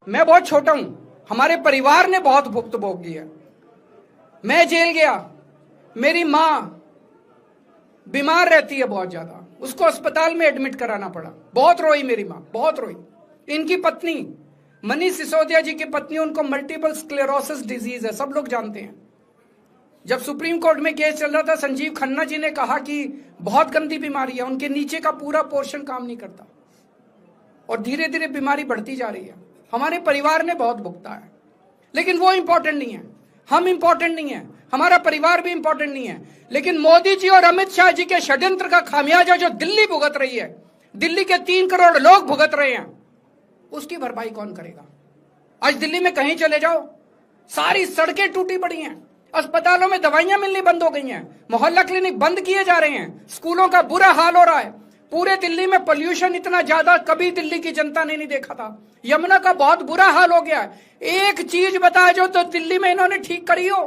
मैं बहुत छोटा हूं, हमारे परिवार ने बहुत भुगत भोगी है। मैं जेल गया, मेरी मां बीमार रहती है बहुत ज्यादा, उसको अस्पताल में एडमिट कराना पड़ा, बहुत रोई मेरी मां, बहुत रोई। इनकी पत्नी मनीष सिसोदिया जी की पत्नी, उनको मल्टीपल स्क्लेरोसिस डिजीज है, सब लोग जानते हैं। जब सुप्रीम कोर्ट में केस चल रहा था, संजीव खन्ना जी ने कहा कि बहुत गंदी बीमारी है, उनके नीचे का पूरा पोर्शन काम नहीं करता और धीरे धीरे बीमारी बढ़ती जा रही है। हमारे परिवार ने बहुत भुगता है, लेकिन वो इंपॉर्टेंट नहीं है, हम इंपॉर्टेंट नहीं है, हमारा परिवार भी इंपॉर्टेंट नहीं है। लेकिन मोदी जी और अमित शाह जी के षड्यंत्र का खामियाजा जो दिल्ली भुगत रही है, दिल्ली के 3 करोड़ लोग भुगत रहे हैं, उसकी भरपाई कौन करेगा? आज दिल्ली में कहीं चले जाओ, सारी सड़कें टूटी पड़ी हैं, अस्पतालों में दवाइयां मिलनी बंद हो गई हैं, मोहल्ला क्लिनिक बंद किए जा रहे हैं, स्कूलों का बुरा हाल हो रहा है। पूरे दिल्ली में पोल्यूशन इतना ज्यादा कभी दिल्ली की जनता ने नहीं देखा था। यमुना का बहुत बुरा हाल हो गया है। एक चीज बता जो तो दिल्ली में इन्होंने ठीक करी हो,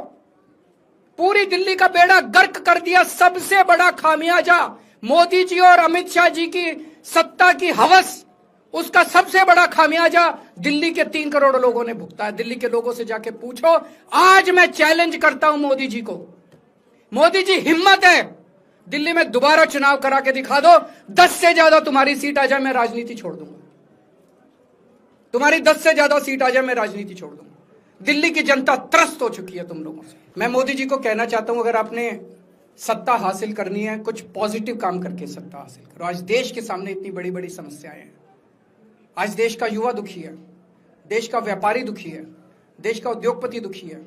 पूरी दिल्ली का बेड़ा गर्क कर दिया। सबसे बड़ा खामियाजा मोदी जी और अमित शाह जी की सत्ता की हवस, उसका सबसे बड़ा खामियाजा दिल्ली के 3 करोड़ लोगों ने भुगता है। दिल्ली के लोगों से जाके पूछो। आज मैं चैलेंज करता हूं मोदी जी को, मोदी जी हिम्मत है दिल्ली में दोबारा चुनाव करा के दिखा दो, 10 से ज्यादा तुम्हारी सीट आ जाए, मैं राजनीति छोड़ दूंगा। तुम्हारी 10 से ज्यादा सीट आ जाए, मैं राजनीति छोड़ दूंगा। दिल्ली की जनता त्रस्त हो चुकी है तुम लोगों से। मैं मोदी जी को कहना चाहता हूं, अगर आपने सत्ता हासिल करनी है, कुछ पॉजिटिव काम करके सत्ता हासिल करो। आज देश के सामने इतनी बड़ी बड़ी समस्याएं हैं। आज देश का युवा दुखी है, देश का व्यापारी दुखी है, देश का उद्योगपति दुखी है।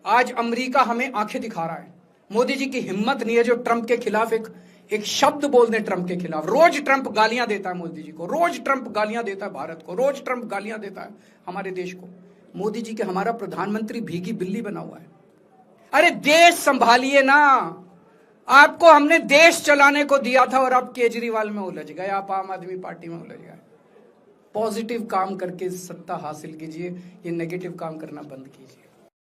आज अमेरिका हमें आंखें दिखा रहा है। मोदी जी की हिम्मत नहीं है जो ट्रंप के खिलाफ एक शब्द बोल दें। ट्रंप के खिलाफ रोज ट्रंप गालियां देता है मोदी जी को, रोज ट्रंप गालियां देता है भारत को, रोज ट्रंप गालियां देता है हमारे देश को। मोदी जी के हमारा प्रधानमंत्री भीगी बिल्ली बना हुआ है। अरे देश संभालिए ना, आपको हमने देश चलाने को दिया था और आप केजरीवाल में उलझ गए, आप आम आदमी पार्टी में उलझ गए। पॉजिटिव काम करके सत्ता हासिल कीजिए, ये नेगेटिव काम करना बंद कीजिए।